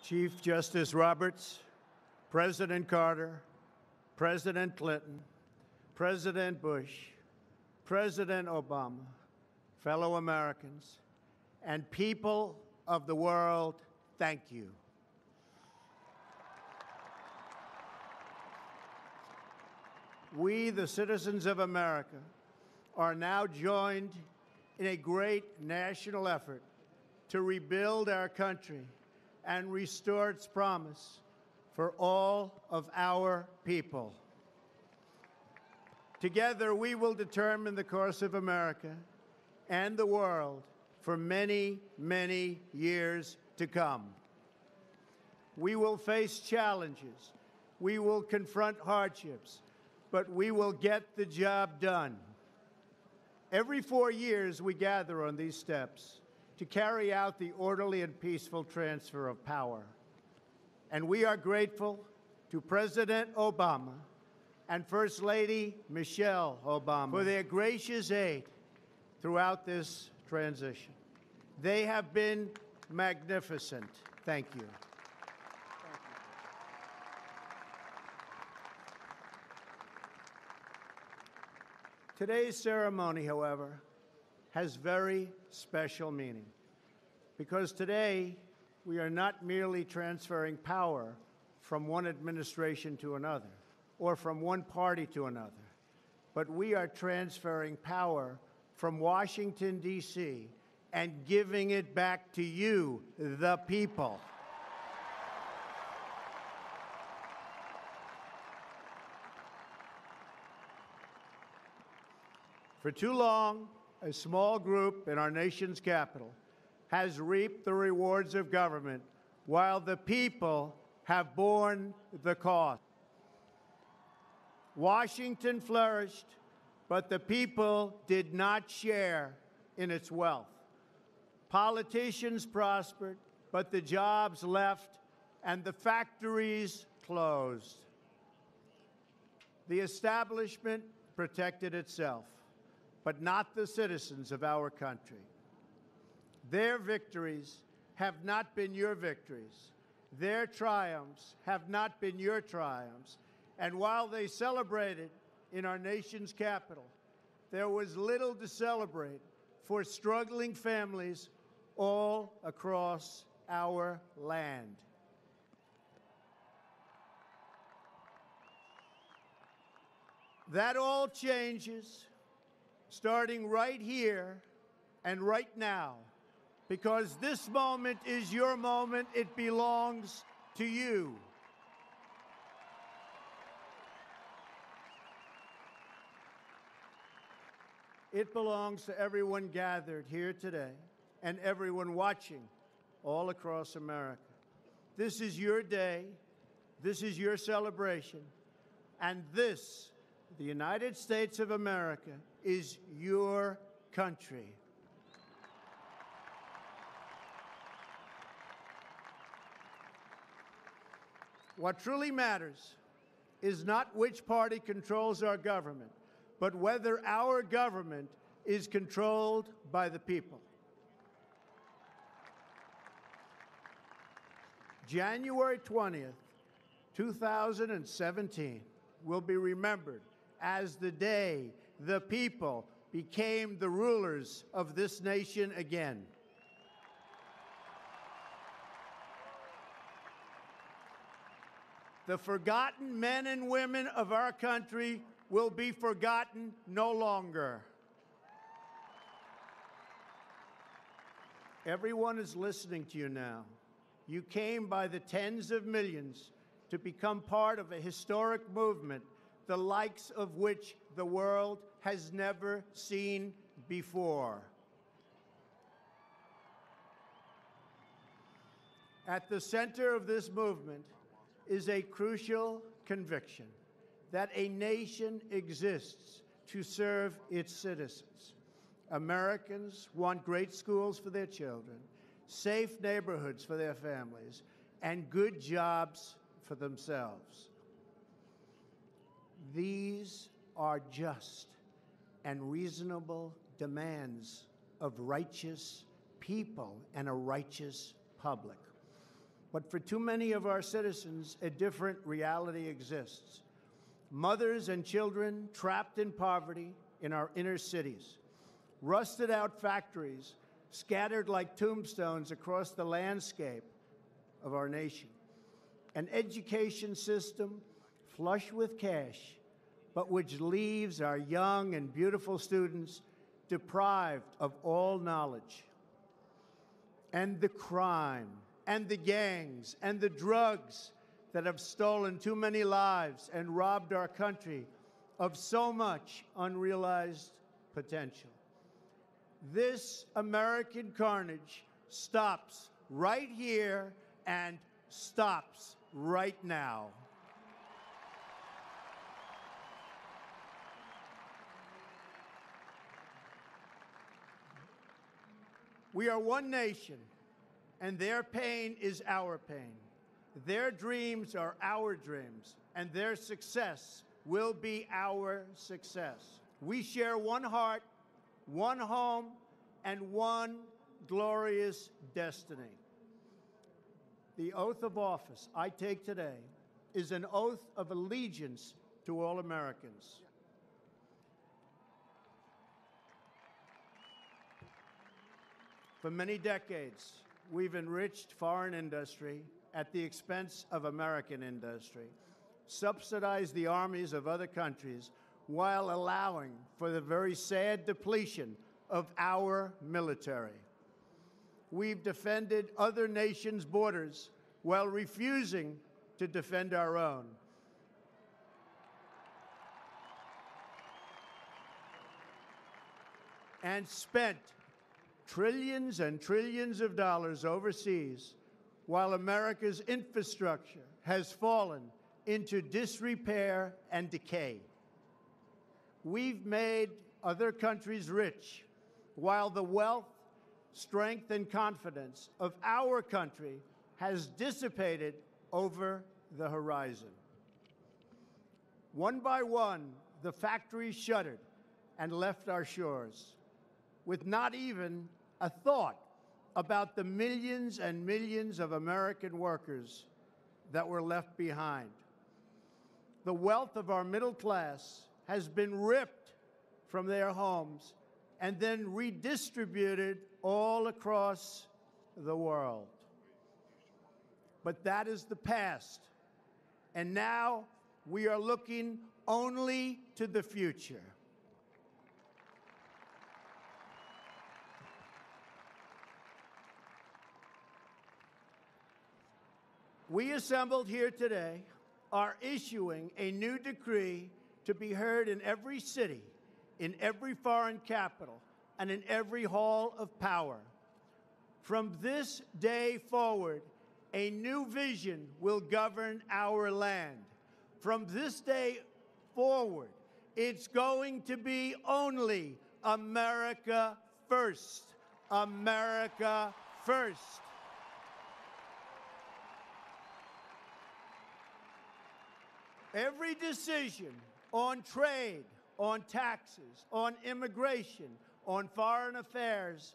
Chief Justice Roberts, President Carter, President Clinton, President Bush, President Obama, fellow Americans, and people of the world, thank you. We, the citizens of America, are now joined in a great national effort to rebuild our country and restore its promise for all of our people. Together, we will determine the course of America and the world for many, many years to come. We will face challenges. We will confront hardships, but we will get the job done. Every 4 years, we gather on these steps to carry out the orderly and peaceful transfer of power. And we are grateful to President Obama and First Lady Michelle Obama for their gracious aid throughout this transition. They have been magnificent. Thank you. Today's ceremony, however, has very special meaning, because today we are not merely transferring power from one administration to another or from one party to another, but we are transferring power from Washington, D.C., and giving it back to you, the people. For too long, a small group in our nation's capital has reaped the rewards of government while the people have borne the cost. Washington flourished, but the people did not share in its wealth. Politicians prospered, but the jobs left and the factories closed. The establishment protected itself, but not the citizens of our country. Their victories have not been your victories. Their triumphs have not been your triumphs. And while they celebrated in our nation's capital, there was little to celebrate for struggling families all across our land. That all changes starting right here and right now, because this moment is your moment. It belongs to you. It belongs to everyone gathered here today and everyone watching all across America. This is your day. This is your celebration. And this, the United States of America, is your country. What truly matters is not which party controls our government, but whether our government is controlled by the people. January 20th, 2017 will be remembered as the day the people became the rulers of this nation again. The forgotten men and women of our country will be forgotten no longer. Everyone is listening to you now. You came by the tens of millions to become part of a historic movement, the likes of which the world has never seen before. At the center of this movement is a crucial conviction that a nation exists to serve its citizens. Americans want great schools for their children, safe neighborhoods for their families, and good jobs for themselves. These are just and reasonable demands of righteous people and a righteous public. But for too many of our citizens, a different reality exists. Mothers and children trapped in poverty in our inner cities, rusted out factories scattered like tombstones across the landscape of our nation, an education system flush with cash, but which leaves our young and beautiful students deprived of all knowledge. And the crime, and the gangs, and the drugs that have stolen too many lives and robbed our country of so much unrealized potential. This American carnage stops right here and stops right now. We are one nation, and their pain is our pain. Their dreams are our dreams, and their success will be our success. We share one heart, one home, and one glorious destiny. The oath of office I take today is an oath of allegiance to all Americans. For many decades, we've enriched foreign industry at the expense of American industry, subsidized the armies of other countries while allowing for the very sad depletion of our military. We've defended other nations' borders while refusing to defend our own. And spent trillions and trillions of dollars overseas while America's infrastructure has fallen into disrepair and decay. We've made other countries rich while the wealth, strength, and confidence of our country has dissipated over the horizon. One by one, the factories shuttered and left our shores, with not even a thought about the millions and millions of American workers that were left behind. The wealth of our middle class has been ripped from their homes and then redistributed all across the world. But that is the past, and now we are looking only to the future. We assembled here today are issuing a new decree to be heard in every city, in every foreign capital, and in every hall of power. From this day forward, a new vision will govern our land. From this day forward, it's going to be only America first. America first. Every decision on trade, on taxes, on immigration, on foreign affairs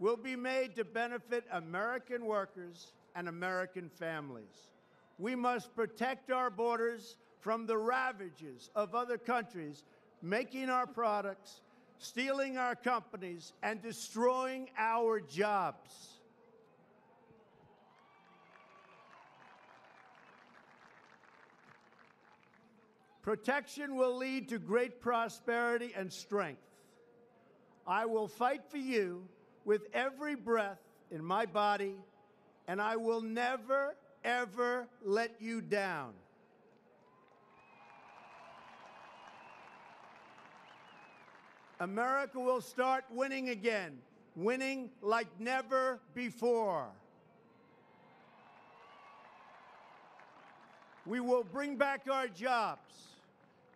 will be made to benefit American workers and American families. We must protect our borders from the ravages of other countries making our products, stealing our companies, and destroying our jobs. Protection will lead to great prosperity and strength. I will fight for you with every breath in my body, and I will never, ever let you down. America will start winning again, winning like never before. We will bring back our jobs.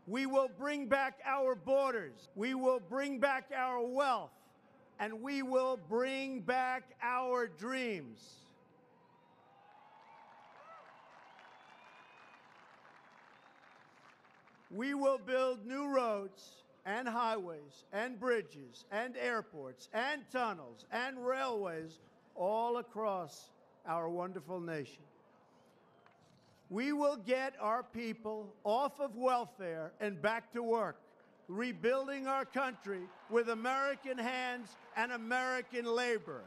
We will bring back our borders. We will bring back our wealth. And we will bring back our dreams. We will build new roads and highways and bridges and airports and tunnels and railways all across our wonderful nation. We will get our people off of welfare and back to work, rebuilding our country with American hands and American labor.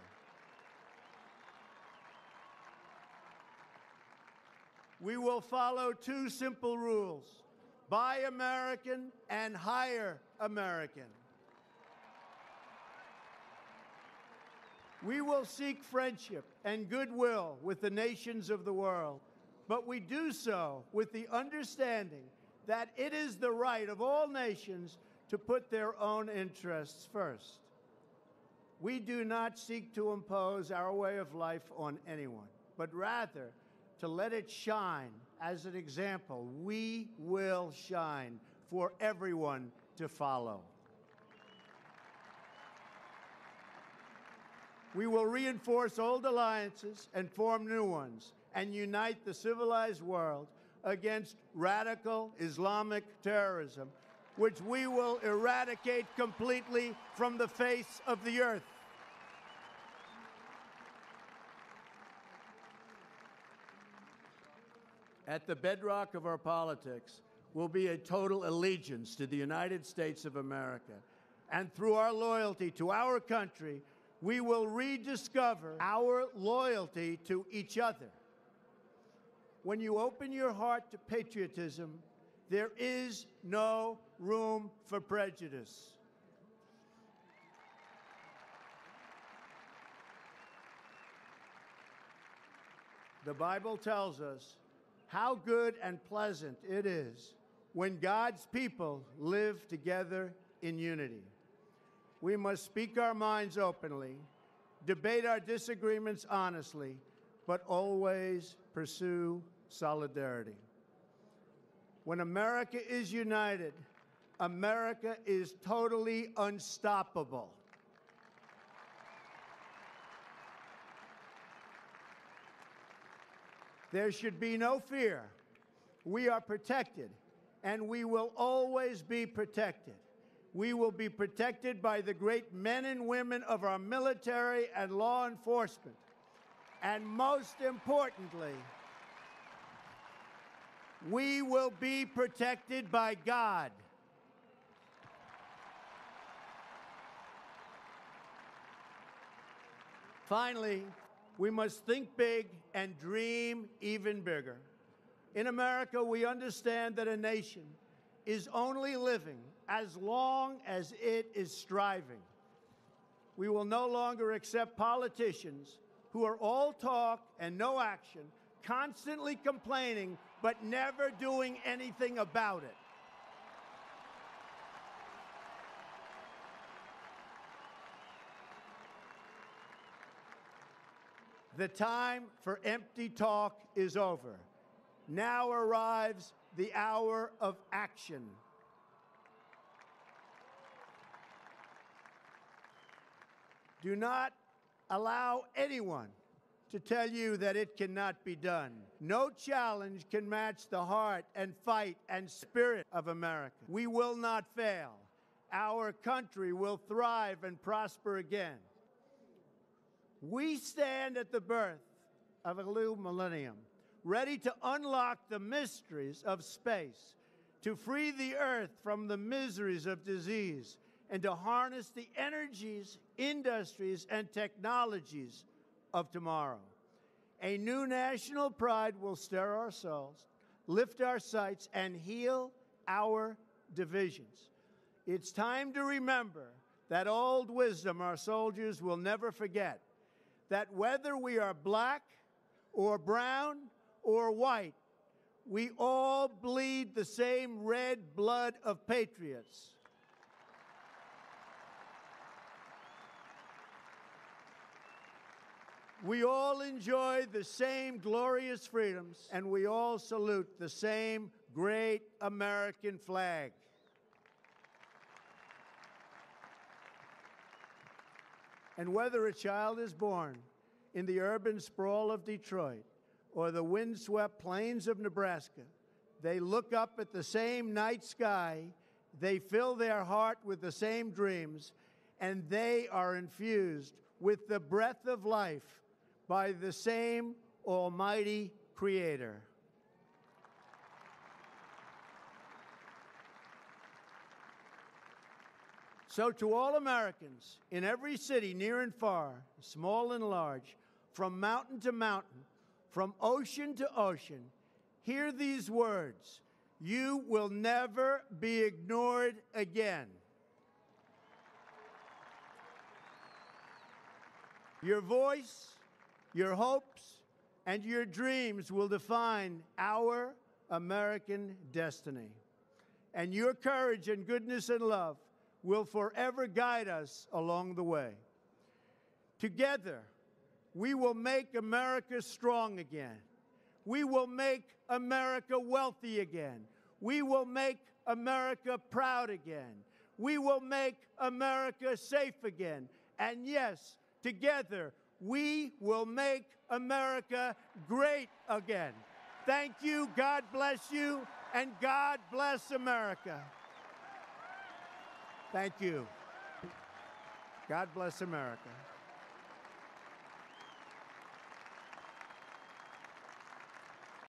We will follow two simple rules: buy American and hire American. We will seek friendship and goodwill with the nations of the world, but we do so with the understanding that it is the right of all nations to put their own interests first. We do not seek to impose our way of life on anyone, but rather to let it shine as an example. We will shine for everyone to follow. We will reinforce old alliances and form new ones and unite the civilized world against radical Islamic terrorism, which we will eradicate completely from the face of the earth. At the bedrock of our politics will be a total allegiance to the United States of America. And through our loyalty to our country, we will rediscover our loyalty to each other. When you open your heart to patriotism, there is no room for prejudice. The Bible tells us how good and pleasant it is when God's people live together in unity. We must speak our minds openly, debate our disagreements honestly, but always pursue solidarity. When America is united, America is totally unstoppable. There should be no fear. We are protected, and we will always be protected. We will be protected by the great men and women of our military and law enforcement. And most importantly, we will be protected by God. Finally, we must think big and dream even bigger. In America, we understand that a nation is only living as long as it is striving. We will no longer accept politicians who are all talk and no action, constantly complaining but never doing anything about it. The time for empty talk is over. Now arrives the hour of action. Do not allow anyone to tell you that it cannot be done. No challenge can match the heart and fight and spirit of America. We will not fail. Our country will thrive and prosper again. We stand at the birth of a new millennium, ready to unlock the mysteries of space, to free the earth from the miseries of disease, and to harness the energies, industries, and technologies of tomorrow. A new national pride will stir our souls, lift our sights, and heal our divisions. It's time to remember that old wisdom our soldiers will never forget, that whether we are black or brown or white, we all bleed the same red blood of patriots. We all enjoy the same glorious freedoms, and we all salute the same great American flag. And whether a child is born in the urban sprawl of Detroit or the windswept plains of Nebraska, they look up at the same night sky, they fill their heart with the same dreams, and they are infused with the breath of life by the same Almighty Creator. So to all Americans in every city, near and far, small and large, from mountain to mountain, from ocean to ocean, hear these words: you will never be ignored again. Your voice, your hopes, and your dreams will define our American destiny. And your courage and goodness and love will forever guide us along the way. Together, we will make America strong again. We will make America wealthy again. We will make America proud again. We will make America safe again. And yes, together, we will make America great again. Thank you, God bless you, and God bless America. Thank you. God bless America.